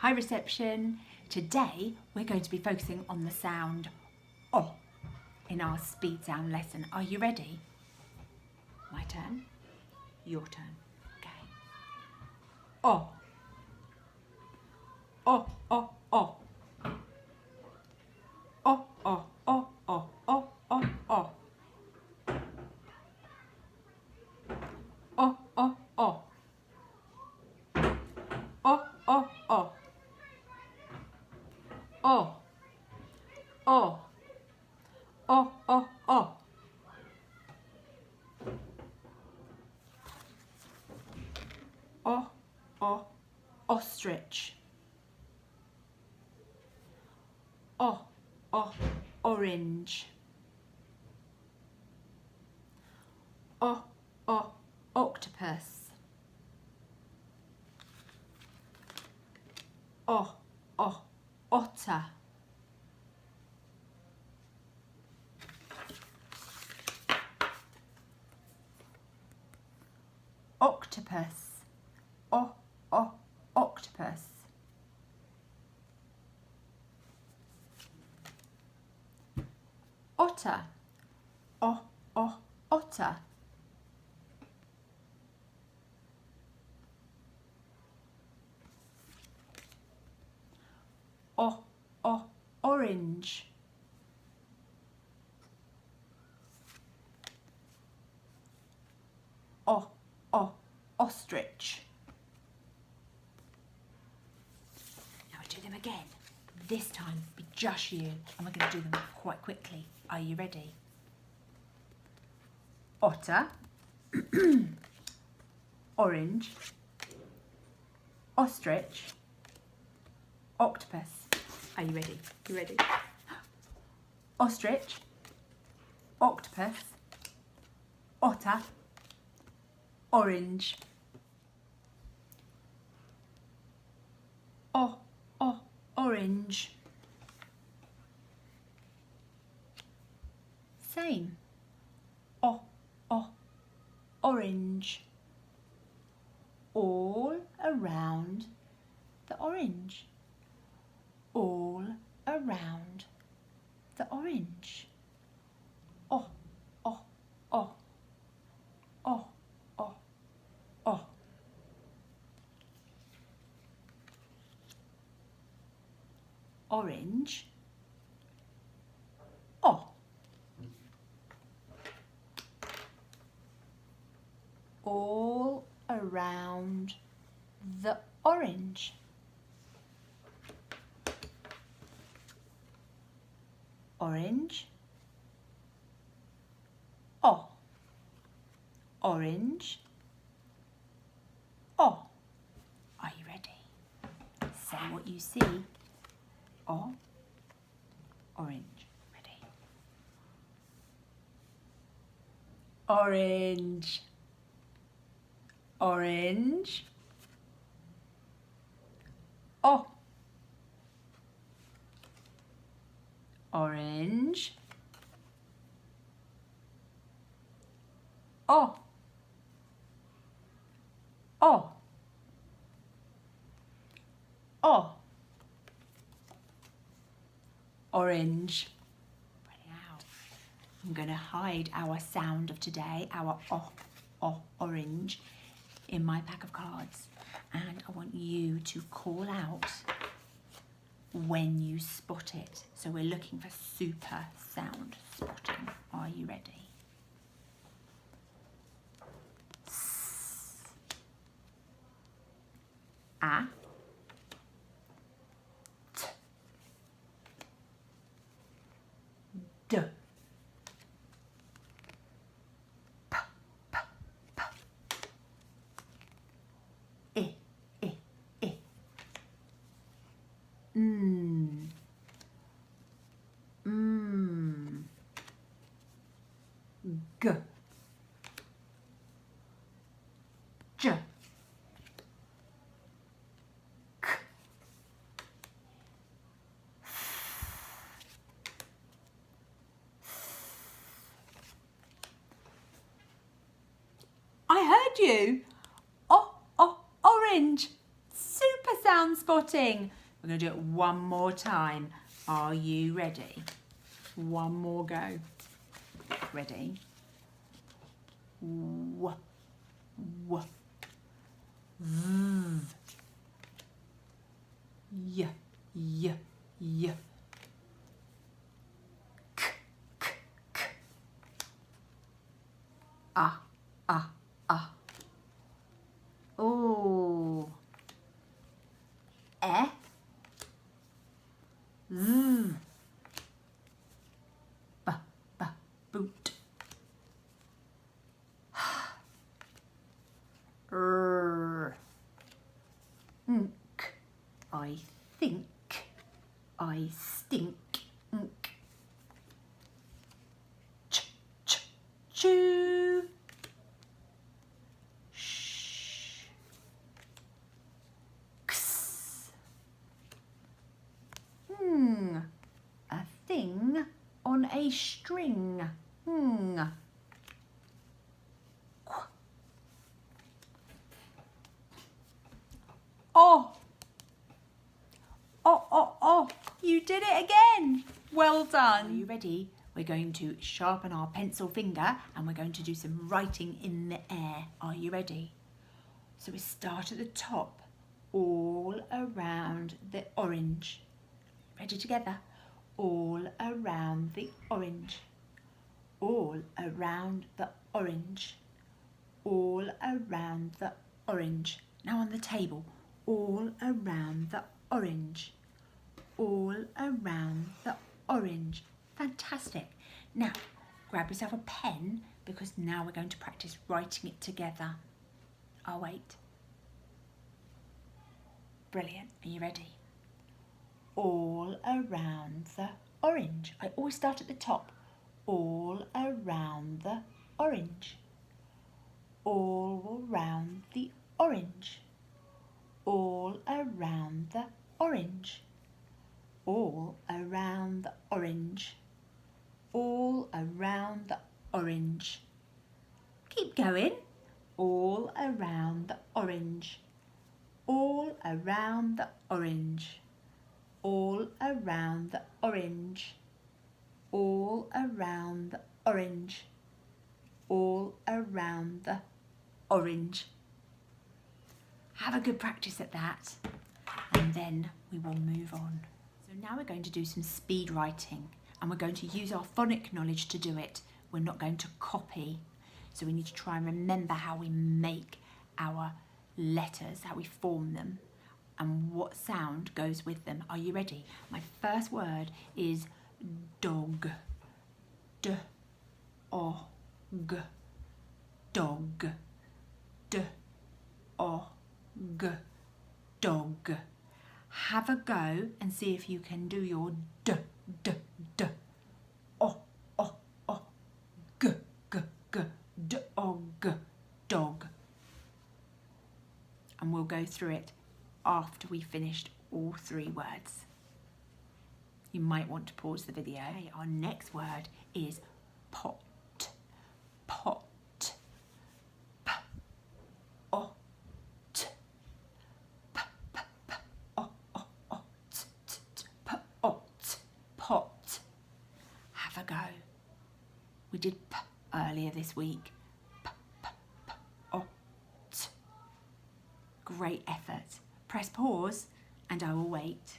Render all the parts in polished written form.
Hi reception. Today we're going to be focusing on the sound O in our speed sound lesson. Are you ready? My turn? Your turn. Okay. O. O, O, O. O, O, O, O, O, O, O. O, O, O. O, O, O. O. O. O, O, O. O, O, ostrich. O, O, orange. O, O, octopus. O, O, otter. Octopus. O, O, octopus. Otter. O, O, otter. O, O, orange. O, O, ostrich. Now we'll do them again. This time be just you, and we're going to do them quite quickly. Are you ready? Otter. Orange. Ostrich. Octopus. Are you ready? You ready? Ostrich. Octopus. Otter. Orange. O, O, orange. Same. O, O, orange. All around the orange. All around the orange. O, O, O. O, O, O. Orange. O. All around the orange. Orange. O. Orange. O. Are you ready? Say what you see. O. Orange. Ready? Orange. Orange. O. Orange. O. O. O. Orange. Now, I'm going to hide our sound of today, our O, orange, in my pack of cards. And I want you to call out when you spot it. So we're looking for super sound spotting. Are you ready? S. A. T. D. P. P. P. I. I. I. Mm. Mm. G. J. K. I heard you. O, orange. Super sound done spotting. We're going to do it one more time. Are you ready? One more go. Ready? W, w, v, y, y, y. K, k, k. Ah, ah, ah. Oh. E, z, b, b, boot. R, nk, I think, I stink, nk. Ch, ch, chew. Sh, ks. A thing on a string. Oh, oh, oh, oh, you did it again. Well done. Are you ready? We're going to sharpen our pencil finger and we're going to do some writing in the air. Are you ready? So we start at the top, all around the orange. Ready together? All around the orange. All around the orange. All around the orange. Now on the table. All around the orange. All around the orange. Fantastic. Now, grab yourself a pen because now we're going to practice writing it together. I'll wait. Brilliant. Are you ready? All around the orange. I always start at the top. All around the orange. All around the orange. All around the orange. All around the orange. All around the orange. Keep going. All around the orange. All around the orange. All around the orange. All around the orange. All around the orange. Have a good practice at that and then we will move on. So now we're going to do some speed writing and we're going to use our phonic knowledge to do it. We're not going to copy. So we need to try and remember how we make our letters, how we form them and what sound goes with them. Are you ready? My first word is dog. D, o, g. Dog. D, o, g. Dog. Have a go and see if you can do your d, d, d. O, o, o. G, g, g. Dog. Dog. And we'll go through it after we finished all three words. You might want to pause the video. Okay, our next word is pot. Pot. P, o, t. P, p, p, o, o, o, t, t, t. P, o, t. Pot. Have a go. We did p earlier this week. P, p, p, o, t. Great effort. Press pause and I will wait.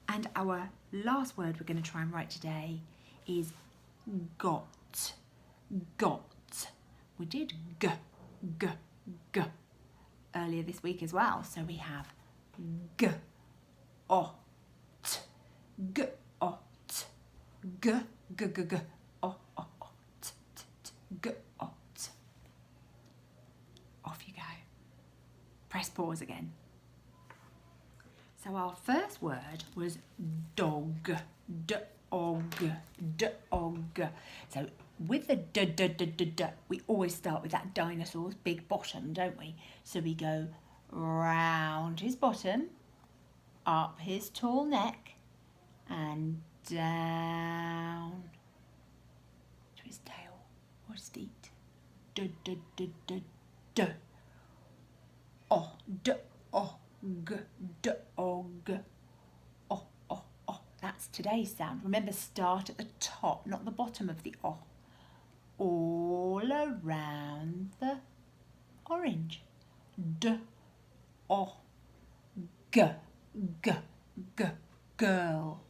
And our last word we're going to try and write today is got. Got. We did g, g, g earlier this week as well. So we have g, o, t, g, o, t, g, g, g, g, o, o, o, t, t, t, g, o, t. Off you go. Press pause again. So our first word was dog. D-og. D-og. So with the d, we always start with that dinosaur's big bottom, don't we? So we go round his bottom, up his tall neck, and down to his tail or his feet. D, d, d, d, d. d, o, d, o, g, dog, o, o, o. That's today's sound. Remember, start at the top, not the bottom of the o. All around the orange. D, o, g, g, g, girl.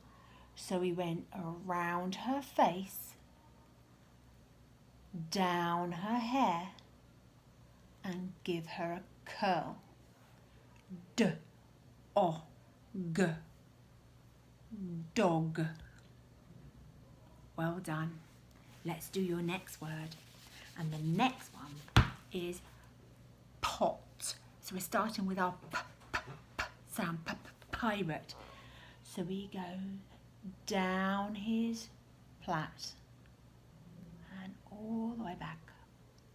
So we went around her face, down her hair, and give her a curl. D, o, g, dog. Well done. Let's do your next word. And the next one is pot. So we're starting with our p, p, p sound, p, p, pirate. So we go down his plait and all the way back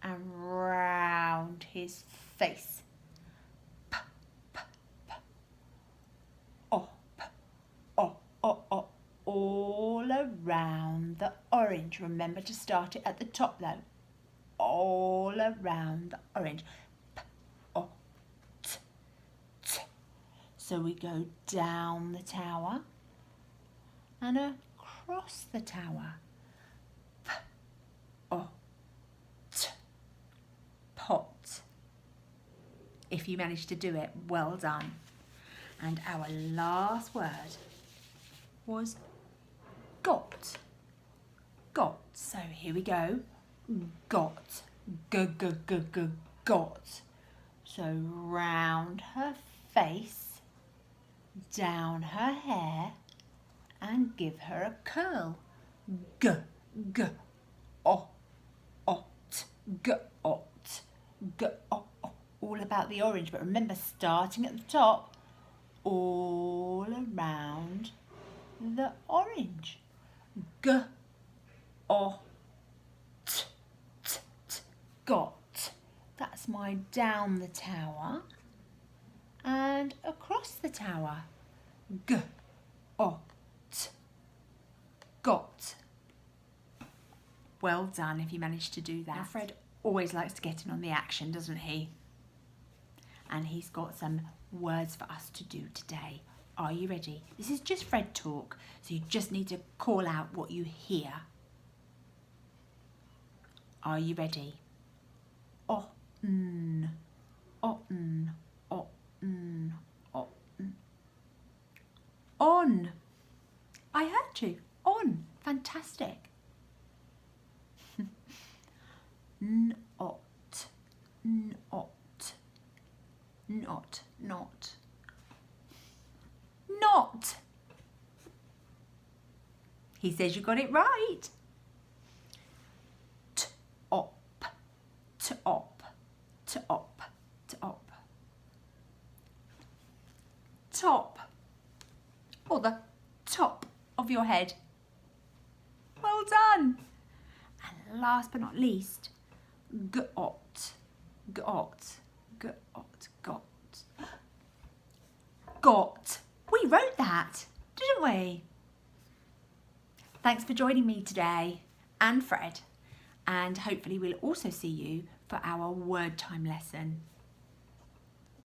and round his face. P, p, p. O, p, o, o, o. All around the orange. Remember to start it at the top though. All around the orange. P, o, t, t. So we go down the tower and across the tower. P, o, t, pot. If you managed to do it, well done. And our last word was got. Got. So here we go. Got. G, g, g, g, got. So round her face, down her hair, and give her a curl. G, g, o, ot, g, ot, g, o, o. All about the orange, but remember, starting at the top, all around the orange. G, o, t, t, t, got. That's my down the tower and across the tower. G, o, t, got. Well done if you managed to do that. Now, Fred always likes to get in on the action, doesn't he? And he's got some words for us to do today. Are you ready? This is just Fred talk, so you just need to call out what you hear. Are you ready? O, n, o, n, o, n, o, n. On. I heard you. On. Fantastic. Not. Not. Not. Not. Not. He says you got it right. T-op. T-op. T-op. T-op. Top. Or the top of your head. Well done. And last but not least, got. Got. Got. Got. Got. We wrote that, didn't we? Thanks for joining me today and Fred. And hopefully we'll also see you for our word time lesson.